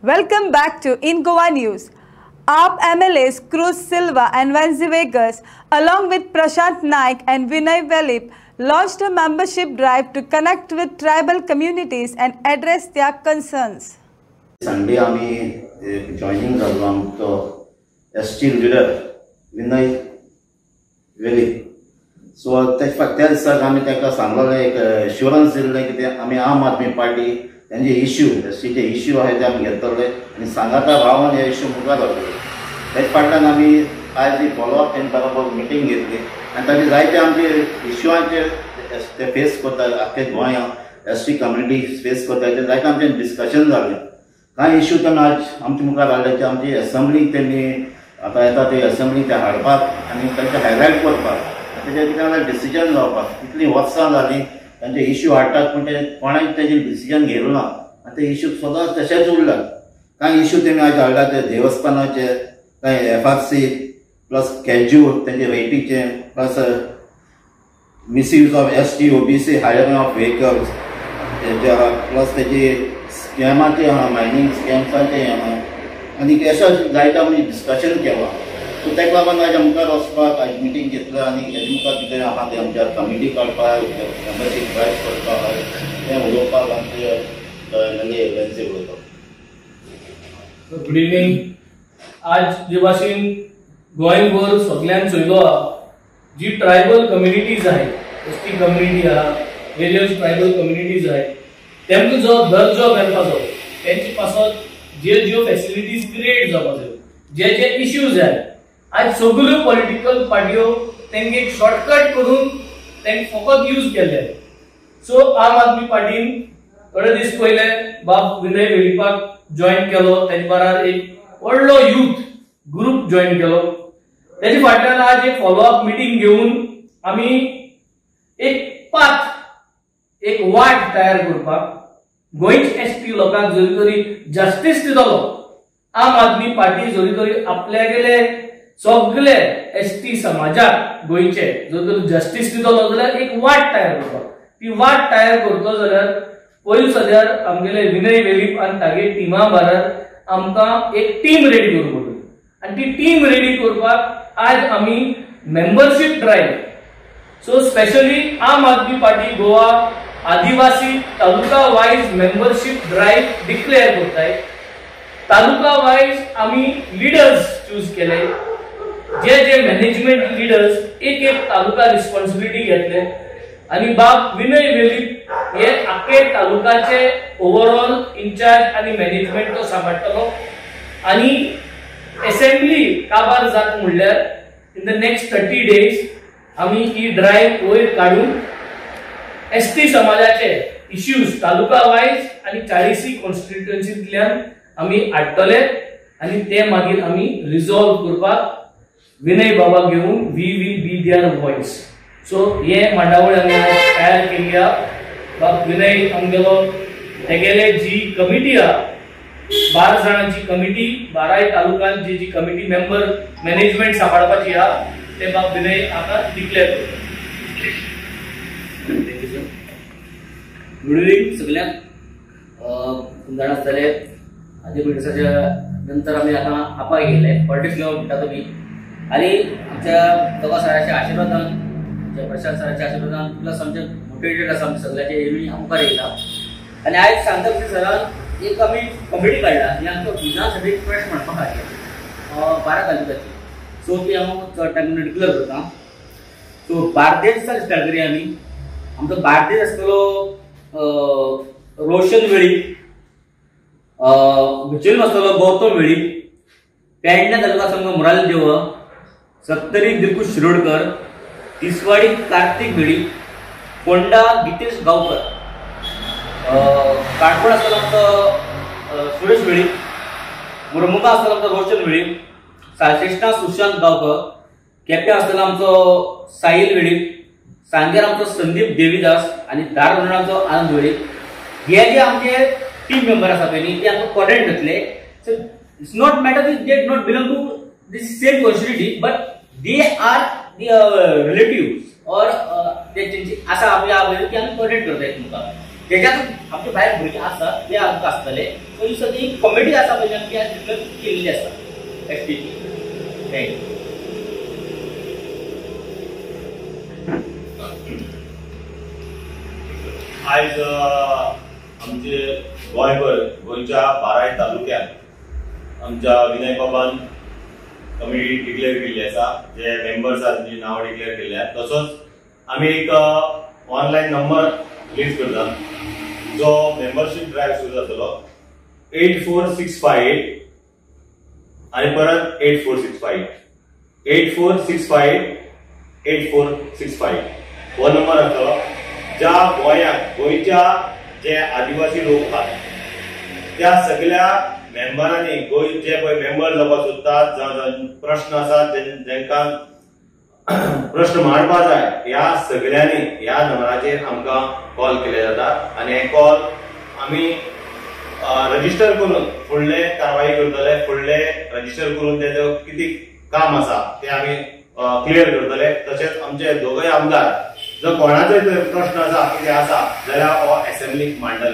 Welcome back to In Goa News. AAP MLAs Cruz Silva and Vanzi Vegas, along with Prashant Naik and Vinay Velip, launched a membership drive to connect with tribal communities and address their concerns. Sunday, आम्ही joining झालो आमचो ST leader Vinay Velip. So त्या दिसाक आमी ताका सांगलें एक एश्योरन्स दिल्लें की आमी आम आदमी पार्टी त्यांचे इश्यू एसटीचे इश्यू आहे ते आमी घेतले आणि सांगाता भावान हे इश्यू मुखार व्हरले. त्याच फाटल्यान आमी आज ही फॉलोअप तेंच्या बरोबर मिटींग घेतली आणि ताचे जायते आमचे इश्यूआंचे ते फेस करता आख्खे गोंयांत एसटी कम्युनिटी फेस करता ते जायते आमचे डिस्कशन जालें. कांय इश्यू तेन्ना आज आमच्या मुखार हाडले आमची असेंब्लीक तेमी आतां येता ते असेंब्लीक ते हाडपाक आनी तांचे हायलायट करपाक तेजे कितें डिसिजन जावपाक कितलीं वर्सां जालीं त्यांचे इश्यू हाडटात पण ते कोणाक तेजे डिसिजन घेवं ना आनी ते इश्यू सदांच तशेंच उरल्यात. कांय इश्यू तेमी आज हाडल्यात ते देवस्थानाचे, कांय FRC प्लस कॅज्यू तेंचे रेटीचे, plus misuse of ST OBC hiring of vehicles तेजे प्लस तेजे स्कॅमाचे आहा मायनींग स्कॅम्साचे आहा आनी अशें जायते आमी डिस्कशन केलां. सो ताका लागून आज मुखार वचपाक आज मिटींग घेतल्या आनी हेजे मुखार कितें आहा तें आमच्या कमिटी काडपाक मेंबरशीप ड्रायव्ह करपाक तें उलोवपाक आमचे म्हणजे वेन्सी उलयता. Good evening. आज जे भाशेन गोंयभर सगळ्यांक चोयलो जी ट्रायबल कम्युनिटीज आहेत, ST कम्युनिटी आहा, वेरियस ट्रायबल कम्युनिटीज आहेत, तेमकां जो दर्जो मेळपाचो तेंचे पासत ज्यो फॅसिलिटीज क्रिएट जावपाच्यो, जे इश्यूज आहेत आज सगळ्यो पॉलिटिकल पार्ट्यो तेंगे एक शॉर्टकट करून तेंक फकत यूज केले. सो आम आदमी पार्टीन थोडे दीस पयले बाब विनय वेलिपाक जॉईन केलो, तेजे बराबर एक व्हडलो यूथ ग्रुप जॉईन केलो. तेजे फाटल्यान आज एक फॉलोअप मिटींग घेवन आमी एक पाथ, एक वाट तयार करपाक गोंयच्या ST लोकांक जरी तरी जस्टीस दितलो, आम आदमी पार्टी जरी तरी आपल्यागेले सगळे ST समाजाक गोंयचे जर तर जस्टीस दितलो जाल्यार एक वाट तयार करपाक. ती वाट तयार करतलो जाल्यार पयलीं सद्यार आमगेले विनय वेलीप आनी तागे टिमा बराबर आमकां एक टीम रेडी करची पडटली आनी ती टीम रेडी करपाक आज आमी मेंबरशीप ड्रायव्ह, सो स्पेशली आम आदमी पार्टी गोवा आदिवासी तालुका वायज मेंबरशीप ड्रायव्ह डिक्लेअर करताय. तालुका वायज आमी लिडर्स चूज केले, जे मॅनेजमेंट लिडर्स एक तालुका रिस्पॉन्सिबिलिटी घेतले आणि बाब विनय वेलीप हे आख्खे तालुकाचे ओव्हरऑल इंचार्ज आणि मॅनेजमेंट तो सांबाळटलो आणि असेंब्ली काबार जात म्हणल्यार इन द नेक्स्ट 30 days आमी ही ड्रायव्ह वयर काढून ST समाजाचे इश्यूज तालुका वायज आणि 40 कॉन्स्टिट्युएन्सींतल्यान आमी हाडटले आणि ते मागीर आमी रिझॉल्व करपाक विनय बाबा घेऊन we will be there voice. So हे मांडावळ आमी तयार केली आहा. विनय आमगेलो तेगेले जी कमिटी आहा 12 जाणांची कमिटी, 12 तालुकांत जी कमिटी मेंबर मॅनेजमेंट सांबाळपाची आहा ते बाब विनय आतां डिक्लेअर करता. गुड इवनिंग सगळ्यांक. जाण आसतले आधी ब्रिटिशाच्या नंतर आम्ही आता आपा गेले पॉलिटिक्स घेऊन म्हणटा तुम्ही आणि आमच्या दोघा सरांच्या आशीर्वादान, प्रशांत सरांच्या आशीर्वादान प्लस आमचे मोटिवेटेड आसा आमचे सगळ्याचे एवढी मुखार येयला आणि आयज सांगता सरान एक आमी कमिटी काडला आणि आमचो विधानसभेक प्रश्न म्हणपाक खातीर 12 तालुक्याची. सो ती हांव टायम डिक्लेअर करता. सो बार्देस स्टार्ट करूया आमी. आमचो बार्देस आसतलो रोशन वेळीप, भिचोली आसतलो गौतम वेळीप, पेडण्या तालुका संघ मुराल देव, सत्तरी दिलकुश शिरोडकर, तिसवाडी कार्तिक वेळीप, फोंडा गितेश गांवकर, काणकोण आसतलो आमचो सुरेश वेळीप, मुरमुगा आसतलो आमचो रोशन वेळीप, सालश्रेष्ठा सुशांत गांवकर, केप्यां आसतलो आमचो साहिल वेळीप, सांगेर आमचो संदीप देवीदास आणि दारवणाचो आनंद वेळीप. हे जे आमचे टीम मेंबर आसा पळय ते आमकां कॉर्डिनेट जातले. So it's not matter they not belong to this same constituency but they are the relatives or ते आसा आपल्या की आमी कॉर्डिनेट करता एकमेकांक. त्याच्यात आमचे भायर भुरगे आसा ते आमकां आसतले सो ही सगळी कमिटी आसा पळय आमची आज डिक्लेअर केल्ली आसा एसटीची. थँक्यू. आज आमचे गोंयभर गोंयच्या 12 तालुक्यांत आमच्या विनय बाबान कमिटी डिक्लेअर केल्ली आसा. जे मेंबर्स आसा तांची नांव डिक्लेअर केल्ली आसा. तसोच आमी एक ऑनलायन नंबर रिलीज करता जो मेंबरशीप ड्रायव्ह सुरू जातलो 8465 आणि परत 8465 8465 8465 हो नंबर आसतलो. ज्या गोंयांत गोंयच्या जे आदिवासी लोक आहात त्या सगळ्या मेंबरांनी गोंय जे पळय मेंबर जावपाक सोदतात जावं प्रश्न आसात जेंकां प्रश्न मांडपा जाय ह्या सगळ्यांनी ह्या नंबराचेर आमकां कॉल केले जाता आनी हे कॉल आमी रजिस्टर करून फुडले कारवाई करतले. फुडले रजिस्टर करून तेजो कितें काम आसा ते आमी क्लियर करतले. तशेंच आमचे दोगय आमदार जो कोणाचोय प्रश्न आसा कितें आसा जाल्यार हो असेंब्लीक मांडटले.